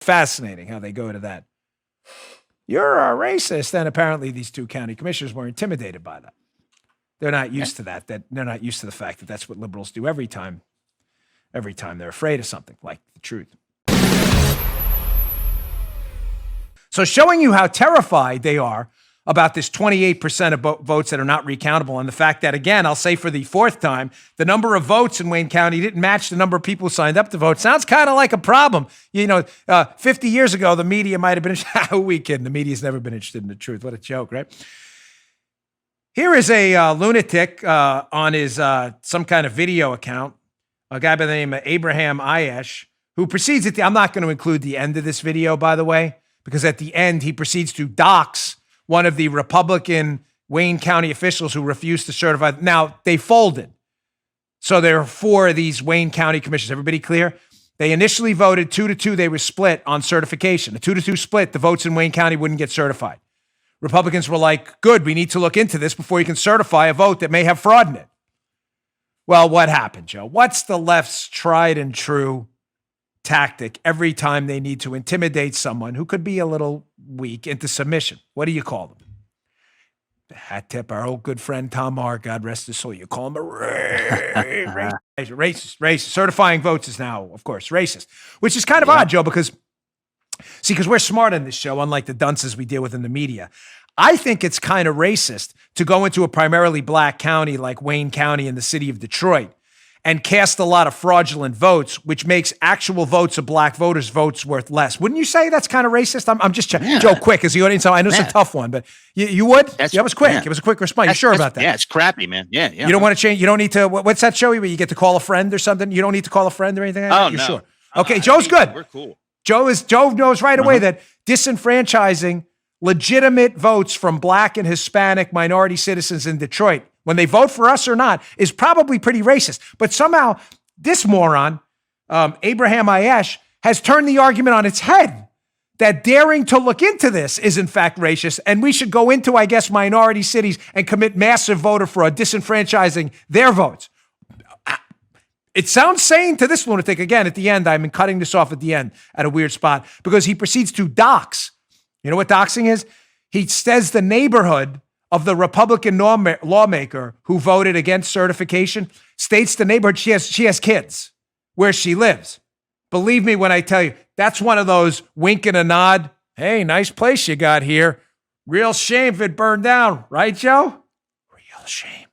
fascinating how they go to that. You're a racist. And apparently these two county commissioners were intimidated by that. They're not used to that. They're not used to the fact that that's what liberals do every time they're afraid of something like the truth. So showing you how terrified they are about this 28% of votes that are not recountable, and the fact that, again, I'll say for the fourth time, the number of votes in Wayne County didn't match the number of people who signed up to vote. Sounds kind of like a problem. 50 years ago, the media might have been, who are we kidding? The media's never been interested in the truth. What a joke, right? Here is a lunatic on his some kind of video account, a guy by the name of Abraham Ayesh, who proceeds at I'm not going to include the end of this video, by the way, because at the end, he proceeds to dox one of the Republican Wayne County officials who refused to certify. Now, they folded. So there are 4 of these Wayne County commissioners. Everybody clear? They initially voted 2-2. They were split on certification. A 2-2 split, the votes in Wayne County wouldn't get certified. Republicans were like, good, we need to look into this before you can certify a vote that may have fraud in it. Well, what happened, Joe? What's the left's tried and true tactic every time they need to intimidate someone who could be a little weak into submission? What do you call them? Hat tip, our old good friend Tom Maher, God rest his soul. You call him a racist. Certifying votes is now, of course, racist, which is kind of odd, Joe, because we're smart on this show, unlike the dunces we deal with in the media. I think it's kind of racist to go into a primarily black county like Wayne County in the city of Detroit and cast a lot of fraudulent votes, which makes actual votes of black voters' votes worth less. Wouldn't you say that's kind of racist? I'm just checking. Joe, quick, as the audience, I know it's a tough one, but you would? That was quick. Yeah. It was a quick response. You sure about that? Yeah, it's crappy, man. Yeah. You don't want to change? You don't need to, what's that show where you get to call a friend or something? You don't need to call a friend or anything like that? Oh, You're no. Sure? Okay, Joe's good. We're cool. Joe knows right away that disenfranchising legitimate votes from black and Hispanic minority citizens in Detroit, when they vote for us or not, is probably pretty racist. But somehow this moron, Abraham Ayesh, has turned the argument on its head that daring to look into this is in fact racist, and we should go into, I guess, minority cities and commit massive voter fraud, disenfranchising their votes. It sounds sane to this lunatic. Again, at the end, I'm cutting this off at the end at a weird spot because he proceeds to dox. You know what doxing is? He says the neighborhood of the Republican lawmaker who voted against certification, states the neighborhood she has kids where she lives. Believe me when I tell you, that's one of those wink and a nod. Hey, nice place you got here. Real shame if it burned down. Right, Joe? Real shame.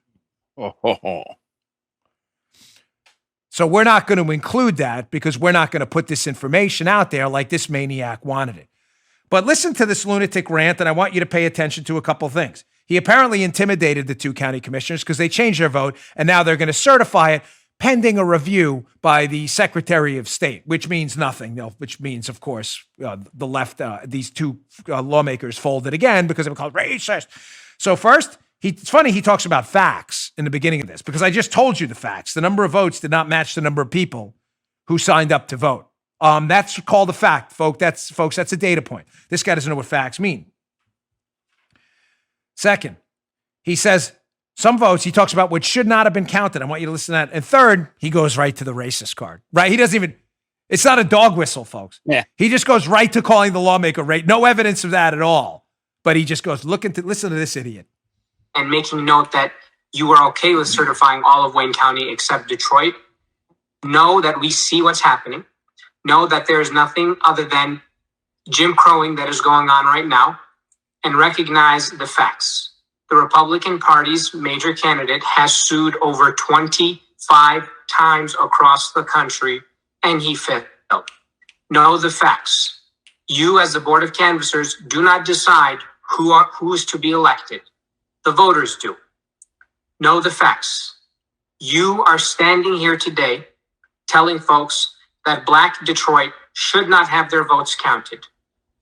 So we're not going to include that because we're not going to put this information out there like this maniac wanted it. But listen to this lunatic rant, and I want you to pay attention to a couple things. He apparently intimidated the 2 county commissioners because they changed their vote, and now they're going to certify it pending a review by the Secretary of State, which means nothing, which means, of course, the left, these 2 lawmakers folded again because they were called racist. So first, it's funny he talks about facts in the beginning of this because I just told you the facts. The number of votes did not match the number of people who signed up to vote. That's called a fact, folks. That's a data point. This guy doesn't know what facts mean. Second, he says some votes, he talks about which should not have been counted. I want you to listen to that. And third, he goes right to the racist card, right? He doesn't even, it's not a dog whistle, folks. Yeah. He just goes right to calling the lawmaker racist. No evidence of that at all. But he just goes, listen to this idiot. And making note that you were okay with certifying all of Wayne County except Detroit. Know that we see what's happening. Know that there is nothing other than Jim Crowing that is going on right now, and recognize the facts. The Republican Party's major candidate has sued over 25 times across the country, and he failed. Know the facts. You, as the Board of Canvassers, do not decide who is to be elected. The voters do. Know the facts. You are standing here today telling folks that Black Detroit should not have their votes counted.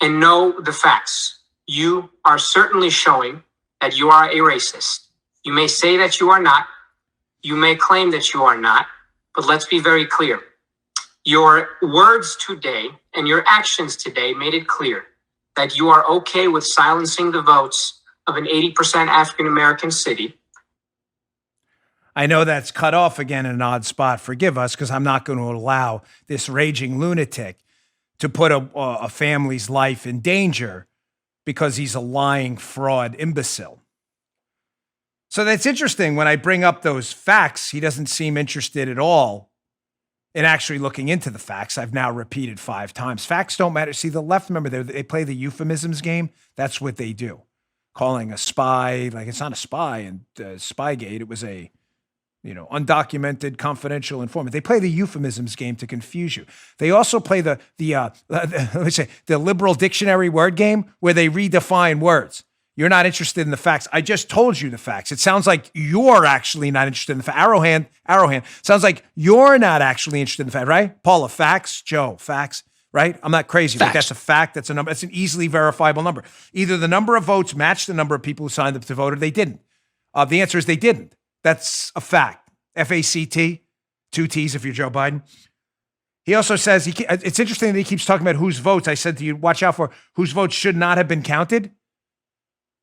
And know the facts. You are certainly showing that you are a racist. You may say that you are not. You may claim that you are not. But let's be very clear. Your words today and your actions today made it clear that you are okay with silencing the votes of an 80% African-American city. I know that's cut off again in an odd spot. Forgive us, because I'm not going to allow this raging lunatic to put a family's life in danger because he's a lying fraud imbecile. So that's interesting. When I bring up those facts, he doesn't seem interested at all in actually looking into the facts. I've now repeated 5 times. Facts don't matter. See, the left, remember, they play the euphemisms game. That's what they do. Calling a spy, like it's not a spy in Spygate. It was a, undocumented confidential informant. They play the euphemisms game to confuse you. They also play the liberal dictionary word game where they redefine words. You're not interested in the facts. I just told you the facts. It sounds like you're actually not interested in the facts. Arrowhand. Sounds like you're not actually interested in the facts, right? Paula, facts. Joe, facts, right? I'm not crazy. But that's a fact. That's a number. That's an easily verifiable number. Either the number of votes matched the number of people who signed up to vote or they didn't. The answer is they didn't. That's a fact. F-A-C-T, 2 T's if you're Joe Biden. He also says, it's interesting that he keeps talking about whose votes. I said to you, watch out for whose votes should not have been counted.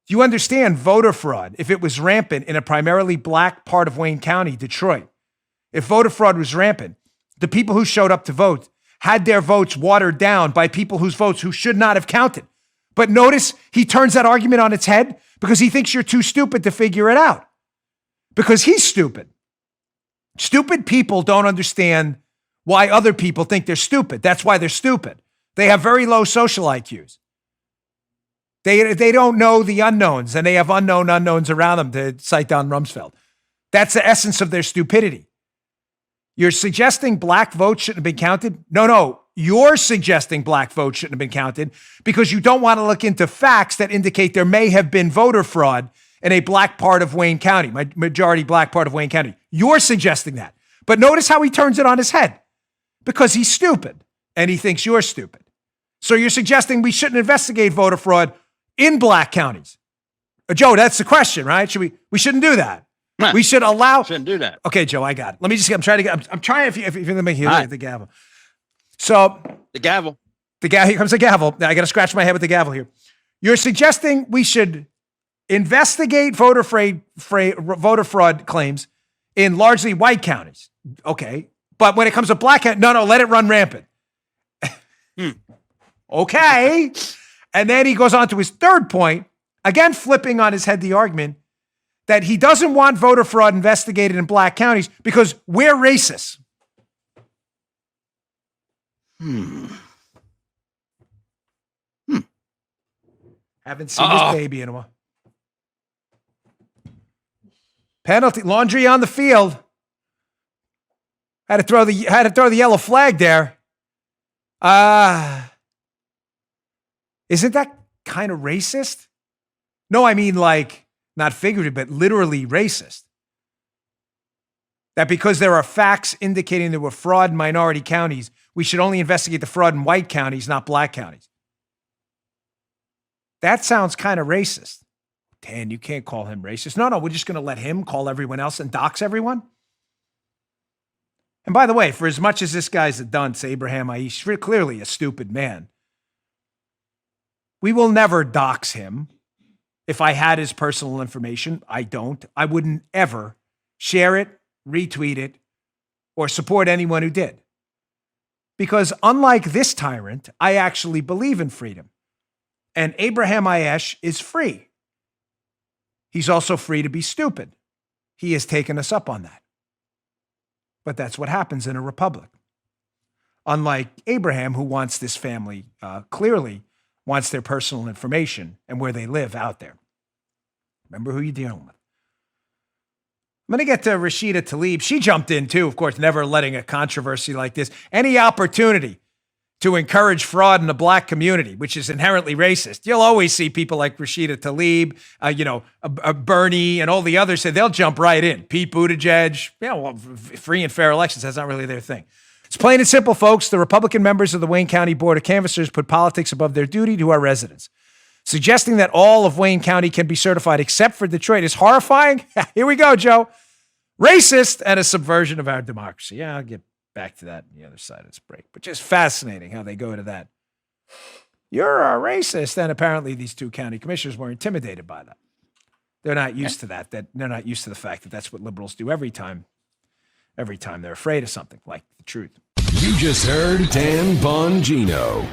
Do you understand voter fraud if it was rampant in a primarily black part of Wayne County, Detroit? If voter fraud was rampant, the people who showed up to vote had their votes watered down by people whose votes who should not have counted. But notice he turns that argument on its head because he thinks you're too stupid to figure it out. Because he's stupid. Stupid people don't understand why other people think they're stupid. That's why they're stupid. They have very low social IQs. They don't know the unknowns, and they have unknown unknowns around them, to cite Don Rumsfeld. That's the essence of their stupidity. You're suggesting black votes shouldn't have been counted? No. You're suggesting black votes shouldn't have been counted because you don't want to look into facts that indicate there may have been voter fraud in a black part of Wayne County, majority black part of Wayne County. You're suggesting that. But notice how he turns it on his head because he's stupid and he thinks you're stupid. So you're suggesting we shouldn't investigate voter fraud in black counties. Joe, that's the question, right? We shouldn't do that. No, we should allow. Shouldn't do that. Okay, Joe, I got it. Let me just get, I'm trying if you're going to make the gavel. So the gavel, here comes the gavel. Now I got to scratch my head with the gavel here. You're suggesting we should investigate voter fraud claims in largely white counties. Okay. But when it comes to black counties, no, let it run rampant. Okay. And then he goes on to his third point, again, flipping on his head the argument that he doesn't want voter fraud investigated in black counties because we're racist. Haven't seen this baby in a while. Penalty, laundry on the field. Had to throw the yellow flag there. Isn't that kind of racist? No, I mean like not figurative, but literally racist. That because there are facts indicating there were fraud in minority counties, we should only investigate the fraud in white counties, not black counties. That sounds kind of racist. Dan, you can't call him racist. No, we're just going to let him call everyone else and dox everyone. And by the way, for as much as this guy's a dunce, Abraham Aish, clearly a stupid man, we will never dox him. If I had his personal information, I don't. I wouldn't ever share it, retweet it, or support anyone who did. Because unlike this tyrant, I actually believe in freedom. And Abraham Aish is free. He's also free to be stupid. He has taken us up on that. But that's what happens in a republic. Unlike Abraham, who wants this family, clearly wants their personal information and where they live out there. Remember who you're dealing with. I'm going to get to Rashida Tlaib. She jumped in too, of course, never letting a controversy like this. Any opportunity to encourage fraud in the black community, which is inherently racist. You'll always see people like Rashida Tlaib, Bernie, and all the others say they'll jump right in. Pete Buttigieg, free and fair elections, that's not really their thing. It's plain and simple, folks. The Republican members of the Wayne County Board of Canvassers put politics above their duty to our residents. Suggesting that all of Wayne County can be certified except for Detroit is horrifying. Here we go, Joe. Racist and a subversion of our democracy. Yeah, I'll get back to that on the other side of this break. But just fascinating how they go to that. You're a racist. And apparently these two county commissioners were intimidated by that. They're not used to that. They're not used to the fact that that's what liberals do every time they're afraid of something like the truth. You just heard Dan Bongino.